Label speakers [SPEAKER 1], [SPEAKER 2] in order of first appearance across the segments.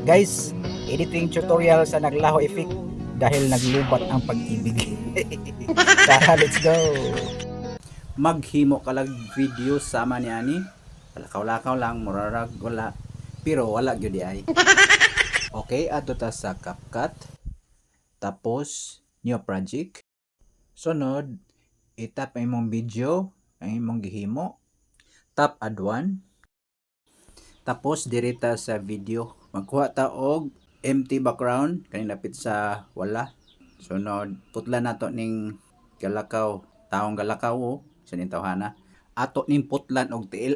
[SPEAKER 1] Guys, editing tutorial sa naglaho effect dahil naglubat ang pag-ibig. Tara, let's go. Maghimo ka lag video sama ni ani. Lakaw-lakaw lang, murarag wala. Pero wala gyud di ay. Okay, ato ta sa CapCut. Tapos new project. Sunod, itap ang imong video, ang imong gihimo. Tap add one. Tapos direta sa video. Magkuha ta og empty background kani lapit sa wala. Sunod, putla nato ning galakaw, taong galakaw o sa ning tawhana. Ato ning putlan og tiil.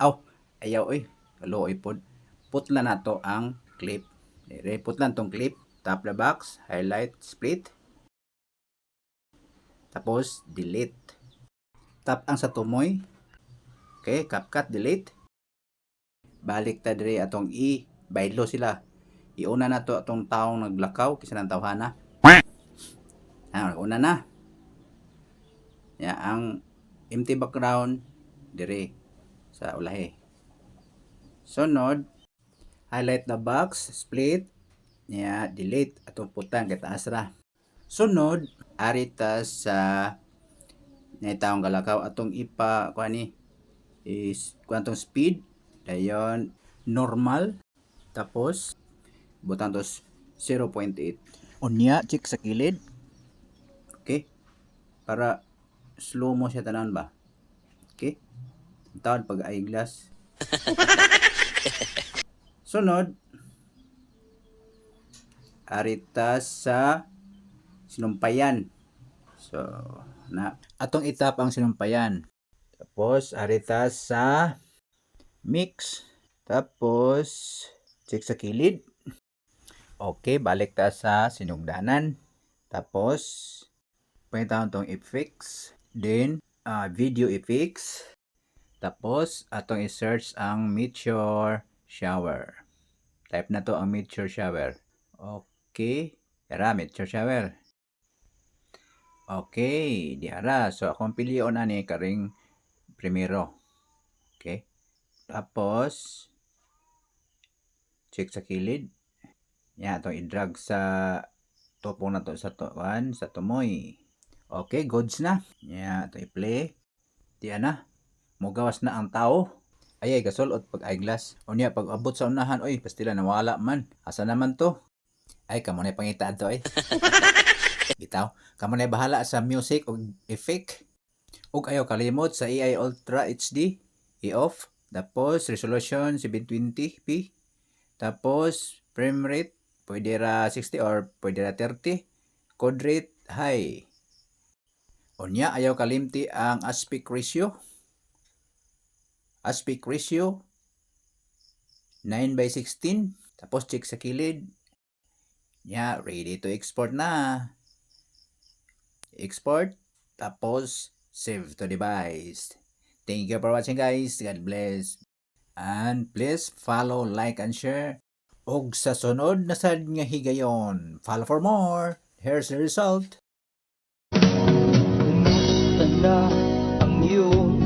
[SPEAKER 1] Aw, ayaw oy, kaluoy pod. Putla nato ang clip. Dire putlan tong clip, tap the box, highlight, split. Tapos delete. Tap ang sa tumoy. Okay, CapCut delete. Balik ta dire atong baylo sila. Iuna na to atong taong naglakaw kisa ng tawhana. Una na. Ya ang empty background dire sa ulahi. Sunod, highlight the box, split, ya delete atong putang kay taas ra. Sunod, arita sa taong galakaw atong ipa kuani is kuantong speed dayon normal tapos butang tos 0.8 unya check sa kilid. Okay, para slow mo siya tanan ba. Okay, tawad pag eyeglass. Sunod, arita sa sinumpayan. So na atong itap ang sinumpayan. Tapos arita sa mix. Tapos check sa kilid. Okay, balik ta sa sinugdanan. Tapos pangitawon tong effects. Then video effects. Tapos atong i-search ang meteor shower. Type na to ang meteor shower. Okay, tara meteor shower. Okay, diara. So akong pilion na ni karing primero. Okay. Tapos check sa kilid. Yan, itong i-drag sa topong na to sa sa tumoy. Okay, goods na. Yan, ito i-play. Diyan na. Mugawas na ang tao. Ay, kasulot pag eyeglass. O niya, pag abot sa unahan, oy, pastila nawala man. Asa naman to? Ay, kamo na pangitaan to, eh. Bitaw, kamo na bahala sa music o effect. Ug ayaw kalimot sa AI Ultra HD, i-off. Tapos resolution 720p. Tapos frame rate pwede ra 60 or pwede ra 30. Code rate high. Unya ayaw kalimti ang aspect ratio. Aspect ratio 9:16. Tapos check sa kilid. Yeah, ready to export na. Export. Tapos save to device. Thank you for watching, guys. God bless. And please follow, like, and share. Og sa sunod na sad nga higayon, follow for more. Here's the result.
[SPEAKER 2] Kumusta na ang iyong